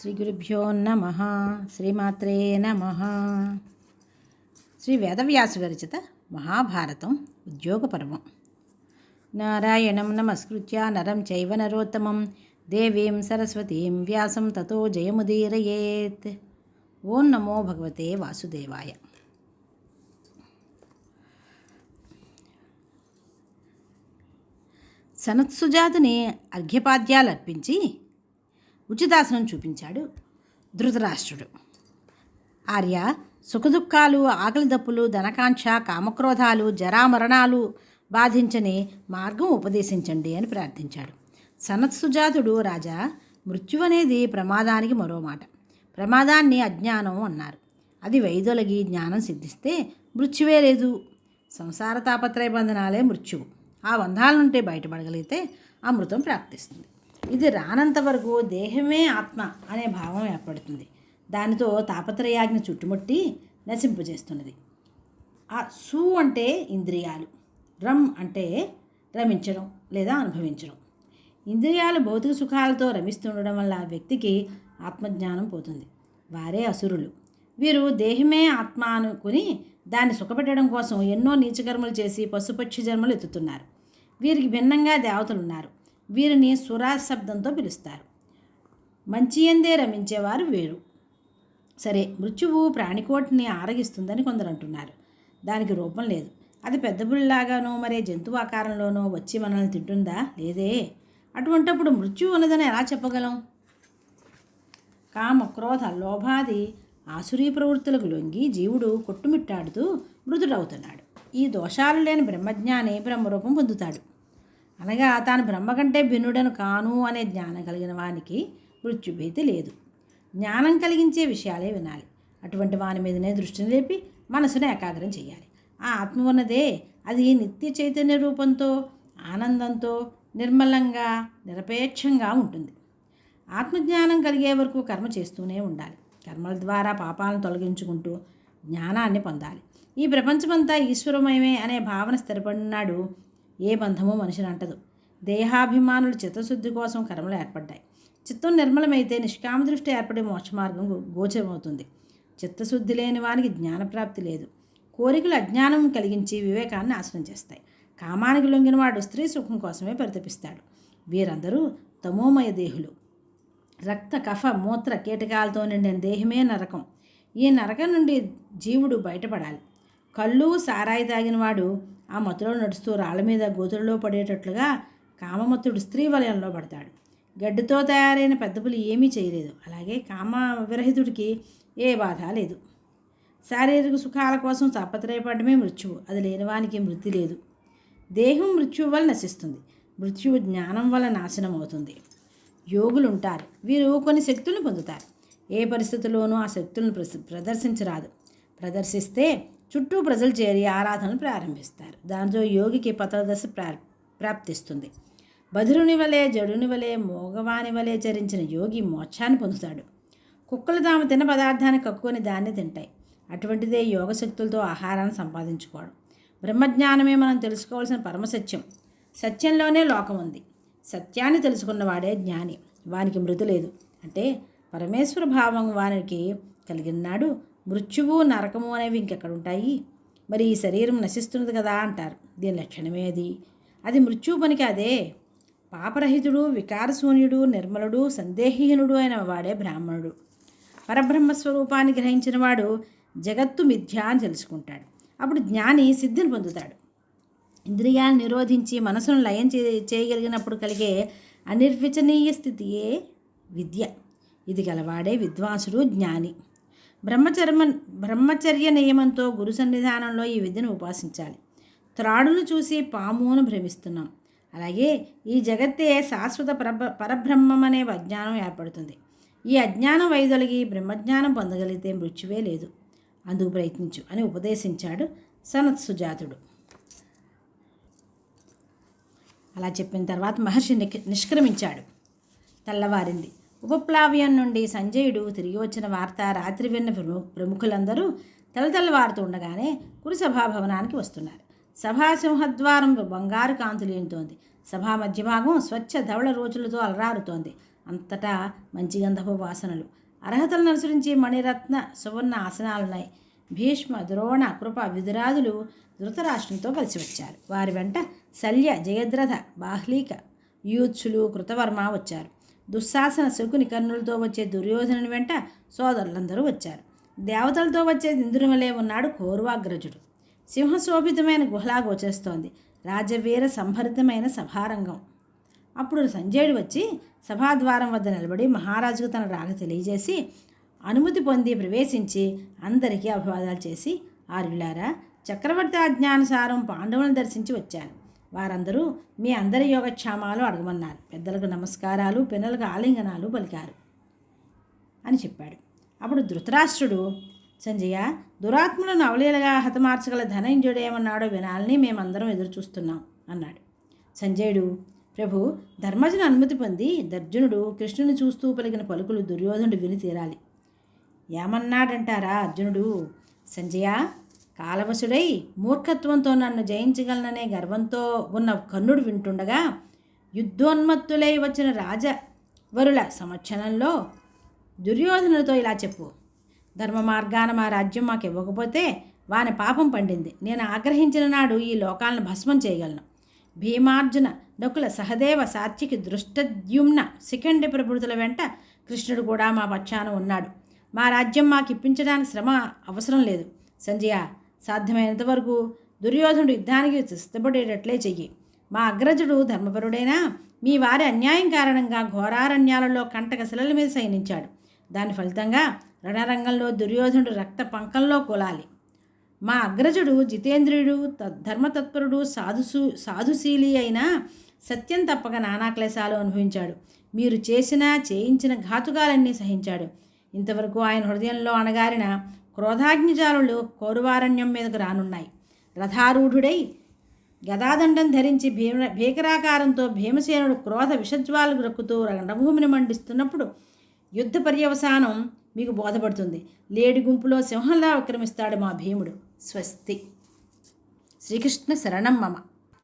శ్రీ గురుభ్యో నమ. శ్రీమాత్రే నమ. శ్రీ వేదవ్యాసు విరచిత మహాభారతం ఉద్యోగ పర్వం. నారాయణం నమస్కృత్య నరం చైవ నరోత్తమం దేవీం సరస్వతీం వ్యాసం తతో జయముదీరయేత్. ఓం నమో భగవతే వాసుదేవాయ. సనత్సుజాతుని అర్ఘ్యపాద్యాలు అర్పించి ఉచితాసనం చూపించాడు ధృతరాష్ట్రుడు. ఆర్య, సుఖదుఖాలు, ఆకలి దప్పులు, ధనకాంక్ష, కామక్రోధాలు, జరామరణాలు బాధించని మార్గం ఉపదేశించండి అని ప్రార్థించాడు. సనత్సుజాతుడు, రాజా, మృత్యు అనేది ప్రమాదానికి మరో మాట. ప్రమాదాన్ని అజ్ఞానం అన్నారు. అది వైదొలగి జ్ఞానం సిద్ధిస్తే మృత్యువే లేదు. సంసార తాపత్రయ బంధనాలే మృత్యువు. ఆ బంధాల నుండి బయటపడగలిగితే అమృతం ప్రాప్తిస్తుంది. ఇది రానంత వరకు దేహమే ఆత్మ అనే భావం ఏర్పడుతుంది. దానితో తాపత్రయాజ్ఞ చుట్టుముట్టి నశింపజేస్తున్నది. ఆ సు అంటే ఇంద్రియాలు, రమ్ అంటే రమించడం లేదా అనుభవించడం. ఇంద్రియాలు భౌతిక సుఖాలతో రమిస్తుండడం వల్ల వ్యక్తికి ఆత్మజ్ఞానం పోతుంది. వారే అసురులు. వీరు దేహమే ఆత్మ అనుకుని దాన్ని సుఖపెట్టడం కోసం ఎన్నో నీచకర్మలు చేసి పశుపక్షి జన్మలు ఎత్తుతున్నారు. వీరికి భిన్నంగా దేవతలున్నారు. వీరిని సురా శబ్దంతో పిలుస్తారు. మంచి ఎందే రమించేవారు వేరు. సరే, మృత్యువు ప్రాణికోటిని ఆరగిస్తుందని కొందరు అంటున్నారు. దానికి రూపం లేదు. అది పెద్ద పులిలాగానో మరే జంతువు ఆకారంలోనో వచ్చి మనల్ని తింటుందా? లేదే. అటువంటప్పుడు మృత్యువు ఉన్నదని ఎలా చెప్పగలం? కామ, క్రోధ, లోభాది ఆసురీ ప్రవృత్తులకు లొంగి జీవుడు కొట్టుమిట్టాడుతూ మృతుడవుతున్నాడు. ఈ దోషాలు లేని బ్రహ్మజ్ఞాని బ్రహ్మరూపం పొందుతాడు. అనగా తాను బ్రహ్మ కంటే భిన్నుడను కాను అనే జ్ఞానం కలిగిన వానికి మృత్యుభీతి లేదు. జ్ఞానం కలిగించే విషయాలే వినాలి. అటువంటి వాని మీదనే దృష్టిని లేపి మనసును ఏకాగ్రం చేయాలి. ఆ ఆత్మ ఉన్నదే, అది నిత్య చైతన్య రూపంతో, ఆనందంతో, నిర్మలంగా, నిరపేక్షంగా ఉంటుంది. ఆత్మజ్ఞానం కలిగే వరకు కర్మ చేస్తూనే ఉండాలి. కర్మల ద్వారా పాపాలను తొలగించుకుంటూ జ్ఞానాన్ని పొందాలి. ఈ ప్రపంచమంతా ఈశ్వరమయమే అనే భావన స్థిరపడినాడు ఏ బంధమూ మనిషిని అంటదు. దేహాభిమానులు చిత్తశుద్ధి కోసం కర్మలు ఏర్పడ్డాయి. చిత్తం నిర్మలమైతే నిష్కామ దృష్టి ఏర్పడే మోక్ష మార్గం గోచరమవుతుంది. చిత్తశుద్ధి లేని వానికి జ్ఞానప్రాప్తి లేదు. కోరికలు అజ్ఞానం కలిగించి వివేకాన్ని నాశనం చేస్తాయి. కామానికి లొంగినవాడు స్త్రీ సుఖం కోసమే పరితపిస్తాడు. వీరందరూ తమోమయ దేహులు. రక్త, కఫ, మూత్ర కీటకాలతో నిండిన దేహమే నరకం. ఈ నరకం నుండి జీవుడు బయటపడాలి. కళ్ళు, సారాయి తాగినవాడు ఆ మత్తులో నడుస్తూ రాళ్ల మీద గోతులలో పడేటట్లుగా కామమత్తుడు స్త్రీ వలయంలో పడతాడు. గడ్డితో తయారైన పెద్ద పులి ఏమీ చేయలేదు. అలాగే కామ విరహితుడికి ఏ బాధ లేదు. శారీరక సుఖాల కోసం తాపత్రయపడమే మృత్యువు. అది లేనివానికి మృతి లేదు. దేహం మృత్యువు వల్ల నశిస్తుంది. మృత్యువు జ్ఞానం వల్ల నాశనం అవుతుంది. యోగులు ఉంటారు. వీరు కొన్ని శక్తులను పొందుతారు. ఏ పరిస్థితుల్లోనూ ఆ శక్తులను ప్రదర్శించరాదు. ప్రదర్శిస్తే చుట్టూ ప్రజలు చేరి ఆరాధనలు ప్రారంభిస్తారు. దాంతో యోగికి పతదశ ప్రాప్తిస్తుంది. బధిరుని వలె, జడుని వలె, మోగవాని వలె చరించిన యోగి మోక్షాన్ని పొందుతాడు. కుక్కలు తాము తిన్న పదార్థాన్ని కక్కుని దాన్ని తింటాయి. అటువంటిదే యోగ శక్తులతో ఆహారాన్ని సంపాదించుకోవడం. బ్రహ్మజ్ఞానమే మనం తెలుసుకోవాల్సిన పరమసత్యం. సత్యంలోనే లోకం ఉంది. సత్యాన్ని తెలుసుకున్నవాడే జ్ఞాని. వానికి మృతి లేదు. అంటే పరమేశ్వర భావం వానికి కలిగినాడు. మృత్యువు, నరకము అనేవి ఇంకెక్కడుంటాయి? మరి ఈ శరీరం నశిస్తున్నది కదా అంటారు. దీని లక్షణమే అది. అది మృత్యువు పనికి అదే. పాపరహితుడు, వికారశూన్యుడు, నిర్మలుడు, సందేహహీనుడు అయిన వాడే బ్రాహ్మణుడు. పరబ్రహ్మస్వరూపాన్ని గ్రహించిన వాడు జగత్తు మిథ్యా అని తెలుసుకుంటాడు. అప్పుడు జ్ఞాని సిద్ధిని పొందుతాడు. ఇంద్రియాలను నిరోధించి మనసును లయం చేయగలిగినప్పుడు కలిగే అనిర్వచనీయ స్థితియే విద్య. ఇది గలవాడే విద్వాంసుడు, జ్ఞాని. బ్రహ్మచర్య నియమంతో గురు సన్నిధానంలో ఈ విద్యను ఉపాసించాలి. త్రాడును చూసి పామును భ్రమిస్తున్నాం. అలాగే ఈ జగత్తే శాశ్వత పరబ్రహ్మం అనే అజ్ఞానం ఏర్పడుతుంది. ఈ అజ్ఞానం వైదొలిగి బ్రహ్మజ్ఞానం పొందగలిగితే మృత్యువే లేదు. అందుకు ప్రయత్నించు అని ఉపదేశించాడు సనత్సుజాతుడు. అలా చెప్పిన తర్వాత మహర్షి నిష్క్రమించాడు. తెల్లవారింది. ఉపప్లావ్యం నుండి సంజయుడు తిరిగి వచ్చిన వార్త రాత్రి విన్న ప్రముఖులందరూ తెల్లవారుతూ ఉండగానే కురుసభాభవనానికి వస్తున్నారు. సభాసింహద్వారం బంగారు కాంతులేంతోంది. సభా మధ్యభాగం స్వచ్ఛ ధవళ రోజులతో అలరారుతోంది. అంతటా మంచి గంధపు వాసనలు. అర్హతలను అనుసరించి మణిరత్న సువర్ణ ఆసనాలున్నాయి. భీష్మ, ద్రోణ, కృప, విదురాదులు ధృతరాష్ట్రంతో కలిసి వచ్చారు. వారి వెంట శల్య, జయద్రథ, బాహ్లీక, యూత్సులు, కృతవర్మ వచ్చారు. దుశ్శాసన, శకుని, కర్ణులతో వచ్చే దుర్యోధనుని వెంట సోదరులందరూ వచ్చారు. దేవతలతో వచ్చే ఇంద్రునివలే ఉన్నాడు కౌరవాగ్రజుడు. సింహశోభితమైన గుహలా గోచేస్తోంది రాజవీర సంభరితమైన సభారంగం. అప్పుడు సంజయుడు వచ్చి సభాద్వారం వద్ద నిలబడి మహారాజుకు తన రాక తెలియజేసి అనుమతి పొంది ప్రవేశించి అందరికీ అభివాదాలు చేసి, ఆర్యులారా, చక్రవర్తి ఆజ్ఞానుసారం పాండవులను దర్శించి వచ్చాను. వారందరూ మీ అందరి యోగక్షేమాలు అడగమన్నారు. పెద్దలకు నమస్కారాలు, పిల్లలకు ఆలింగనాలు పలికారు అని చెప్పాడు. అప్పుడు ధృతరాష్ట్రుడు, సంజయ, దురాత్ములను అవలీలగా హతమార్చగల ధనంజయుడు ఏమన్నాడో వినాలని మేమందరం ఎదురు చూస్తున్నాం అన్నాడు. సంజయుడు, ప్రభు, ధర్మజుని అనుమతి పొంది అర్జునుడు కృష్ణుని చూస్తూ పలికిన పలుకులు దుర్యోధనుడు విని తీరాలి. ఏమన్నాడంటారా అర్జునుడు? సంజయ, కాలవశుడై మూర్ఖత్వంతో నన్ను జయించగలననే గర్వంతో ఉన్న కర్ణుడు వింటుండగా యుద్ధోన్మత్తులై వచ్చిన రాజవరుల సమక్షణంలో దుర్యోధనుడితో ఇలా చెప్పు: ధర్మ మార్గాన మా రాజ్యం మాకు ఇవ్వకపోతే వాని పాపం పండింది. నేను ఆగ్రహించిన నాడు ఈ లోకాలను భస్మం చేయగలను. భీమార్జున, నకుల, సహదేవ, సాత్యకి, దృష్టద్యుమ్న, శిఖండి ప్రభుతుల వెంట కృష్ణుడు కూడా మా పక్షాన ఉన్నాడు. మా రాజ్యం మాకు ఇప్పించడానికి శ్రమ అవసరం లేదు. సంజయ, సాధ్యమైనంత వరకు దుర్యోధనుడు యుద్ధానికి సిద్ధపడేటట్లే చెయ్యి. మా అగ్రజుడు ధర్మపరుడైనా మీ వారి అన్యాయం కారణంగా ఘోరారణ్యాలలో కంటకశిలల మీద శయనించాడు. దాని ఫలితంగా రణరంగంలో దుర్యోధనుడు రక్త పంకంలో కూలాలి. మా అగ్రజుడు జితేంద్రియుడు, ధర్మతత్పరుడు, సాధుశీలి అయినా సత్యం తప్పక నానా క్లేశాలు అనుభవించాడు. మీరు చేయించిన ఘాతుకాలన్నీ సహించాడు. ఇంతవరకు ఆయన హృదయంలో అణగారిన క్రోధాగ్నిజాలులు కౌరవారణ్యం మీదకు రానున్నాయి. రథారూఢుడై గదాదండం ధరించి భీకరాకారంతో భీమసేనుడు క్రోధ విషజ్వాలకు రక్కుతూ రణభూమిని మండిస్తున్నప్పుడు యుద్ధ పర్యవసానం మీకు బోధపడుతుంది. లేడి గుంపులో సింహంలా విక్రమిస్తాడు మా భీముడు. స్వస్తి. శ్రీకృష్ణ శరణం మమ.